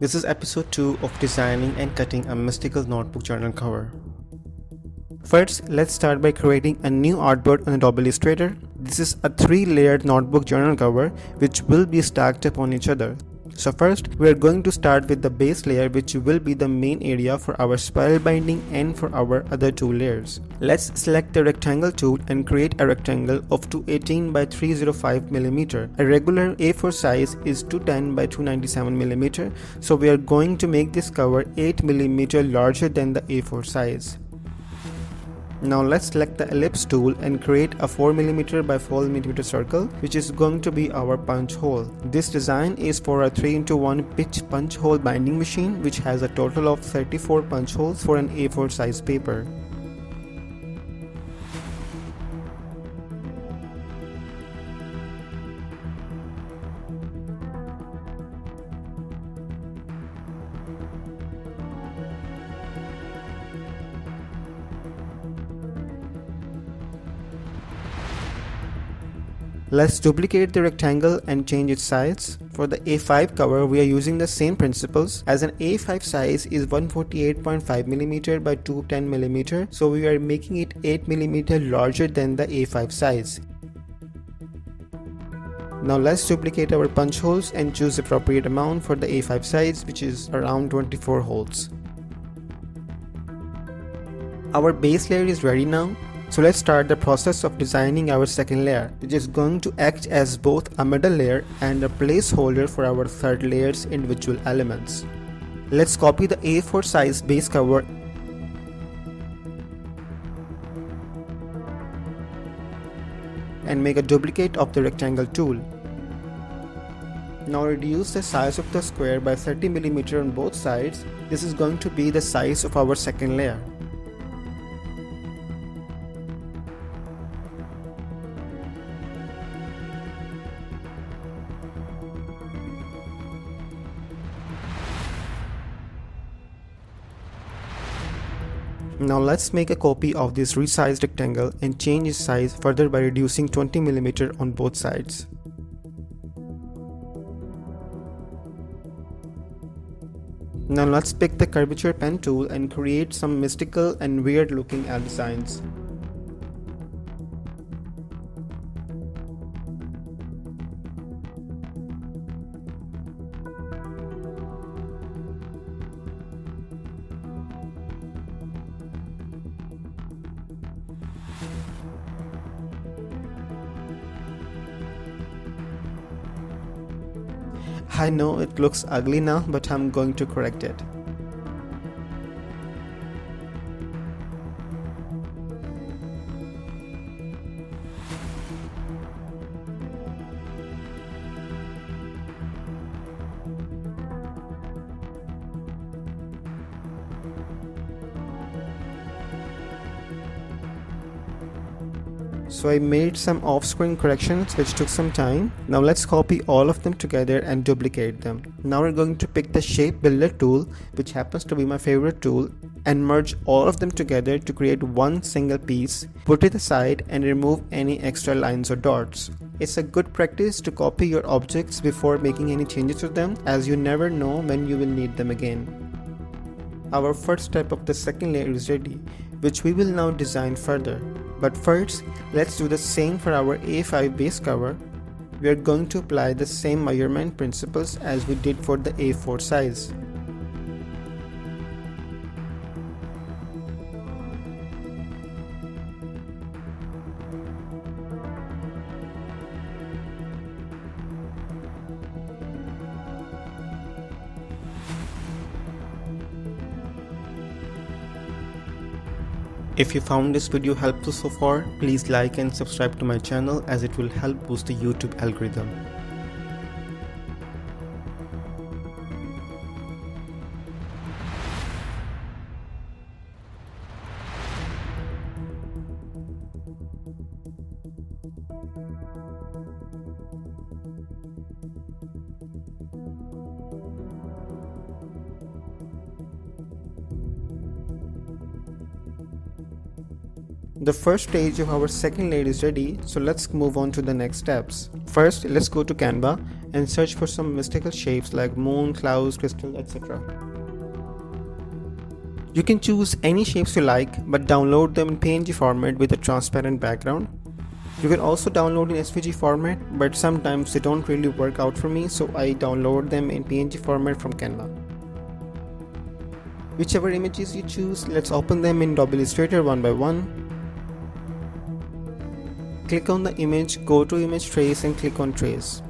This is episode 2 of designing and cutting a mystical notebook journal cover. First, let's start by creating a new artboard on Adobe Illustrator. This is a 3-layered notebook journal cover which will be stacked upon each other. So first, we are going to start with the base layer, which will be the main area for our spiral binding and for our other 2 layers. Let's select the rectangle tool and create a rectangle of 218 by 305 mm. A regular A4 size is 210 by 297 mm, so we are going to make this cover 8 mm larger than the A4 size. Now let's select the ellipse tool and create a 4mm by 4mm circle, which is going to be our punch hole. This design is for a 3x1 pitch punch hole binding machine, which has a total of 34 punch holes for an A4 size paper. Let's duplicate the rectangle and change its size. For the A5 cover, we are using the same principles, as an A5 size is 148.5mm by 210mm, so we are making it 8mm larger than the A5 size. Now let's duplicate our punch holes and choose the appropriate amount for the A5 size, which is around 24 holes. Our base layer is ready now. So let's start the process of designing our second layer, which is going to act as both a middle layer and a placeholder for our third layer's individual elements. Let's copy the A4 size base cover and make a duplicate of the rectangle tool. Now reduce the size of the square by 30mm on both sides. This is going to be the size of our second layer. Now let's make a copy of this resized rectangle and change its size further by reducing 20mm on both sides. Now let's pick the curvature pen tool and create some mystical and weird looking designs. I know it looks ugly now, but I'm going to correct it. So I made some off-screen corrections which took some time. Now let's copy all of them together and duplicate them. Now we're going to pick the shape builder tool, which happens to be my favorite tool, and merge all of them together to create one single piece. Put it aside and remove any extra lines or dots. It's a good practice to copy your objects before making any changes to them, as you never know when you will need them again. Our first step of the second layer is ready, which we will now design further. But first, let's do the same for our A5 base cover. We are going to apply the same measurement principles as we did for the A4 size. If you found this video helpful so far, please like and subscribe to my channel, as it will help boost the YouTube algorithm. The first stage of our second layer is ready, so let's move on to the next steps. First, let's go to Canva and search for some mystical shapes like moon, clouds, crystal, etc. You can choose any shapes you like, but download them in PNG format with a transparent background. You can also download in SVG format, but sometimes they don't really work out for me, so I download them in PNG format from Canva. Whichever images you choose, let's open them in Adobe Illustrator one by one. Click on the image, go to Image Trace and click on Trace.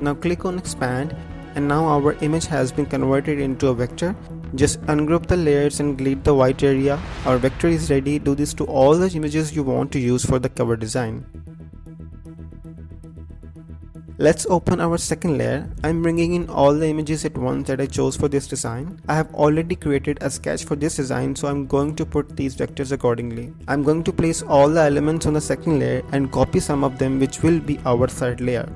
Now click on Expand, and now our image has been converted into a vector. Just ungroup the layers and delete the white area. Our vector is ready. Do this to all the images you want to use for the cover design. Let's open our second layer. I'm bringing in all the images at once that I chose for this design. I have already created a sketch for this design, so I'm going to put these vectors accordingly. I'm going to place all the elements on the second layer and copy some of them, which will be our third layer.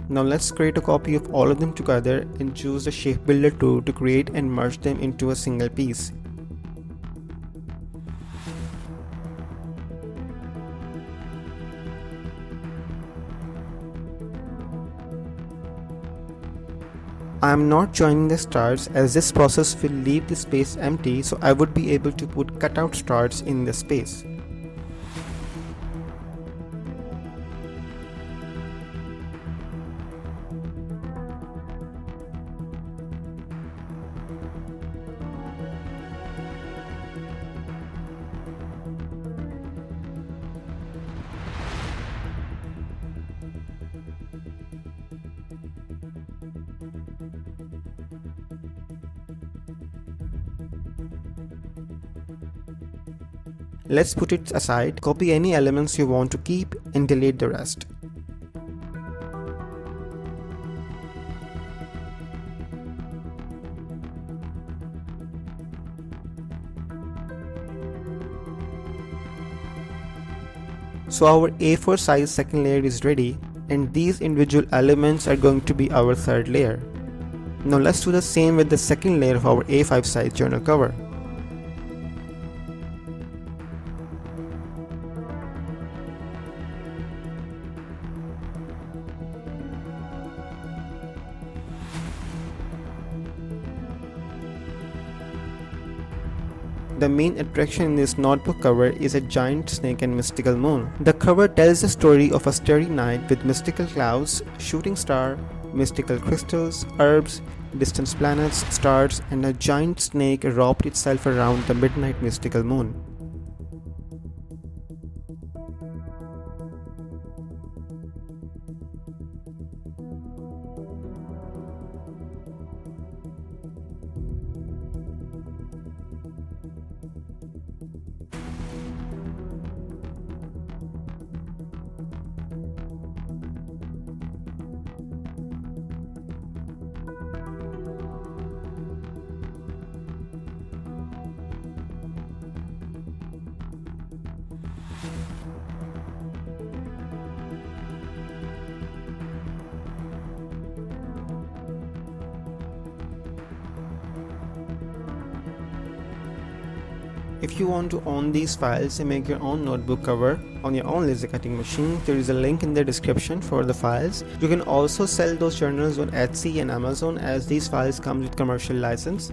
Now let's create a copy of all of them together and choose the Shape Builder tool to create and merge them into a single piece. I am not joining the stars as this process will leave the space empty, so I would be able to put cutout stars in the space. Let's put it aside, copy any elements you want to keep and delete the rest. So our A4 size second layer is ready, and these individual elements are going to be our third layer. Now let's do the same with the second layer of our A5 size journal cover. The main attraction in this notebook cover is a giant snake and mystical moon. The cover tells the story of a starry night with mystical clouds, shooting star, mystical crystals, herbs, distant planets, stars, and a giant snake wrapped itself around the midnight mystical moon. If you want to own these files and make your own notebook cover on your own laser cutting machine, there is a link in the description for the files. You can also sell those journals on Etsy and Amazon, as these files come with commercial license.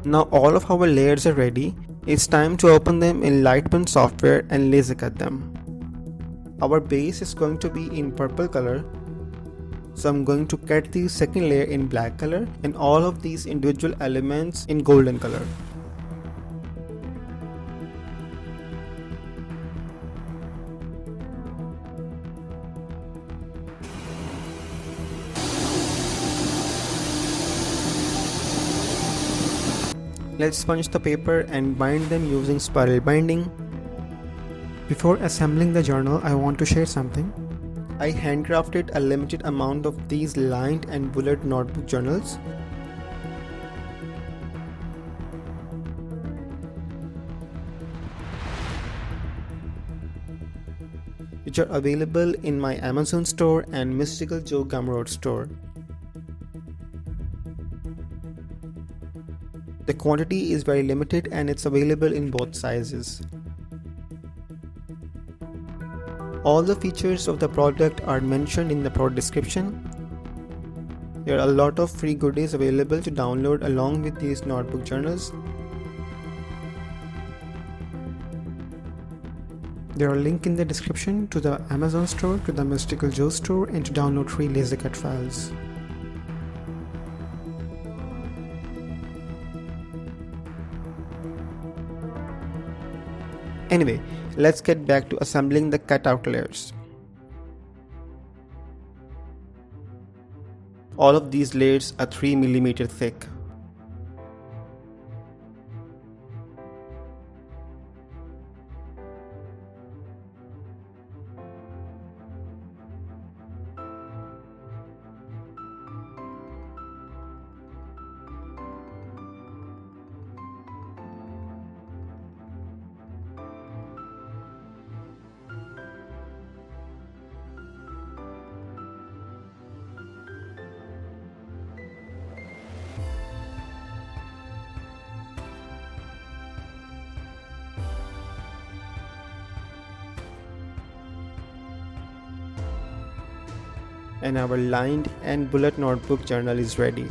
Now all of our layers are ready. It's time to open them in Lightburn software and laser cut them. Our base is going to be in purple color, so I'm going to cut the second layer in black color and all of these individual elements in golden color. Let's sponge the paper and bind them using spiral binding. Before assembling the journal, I want to share something. I handcrafted a limited amount of these lined and bullet notebook journals. Which are available in my Amazon store and Mystical Joe Gumroad store. The quantity is very limited and it's available in both sizes. All the features of the product are mentioned in the product description. There are a lot of free goodies available to download along with these notebook journals. There are links in the description to the Amazon store, to the Mystical Joe store, and to download free laser cut files. Anyway, let's get back to assembling the cutout layers. All of these layers are 3 mm thick. And our lined and bullet notebook journal is ready.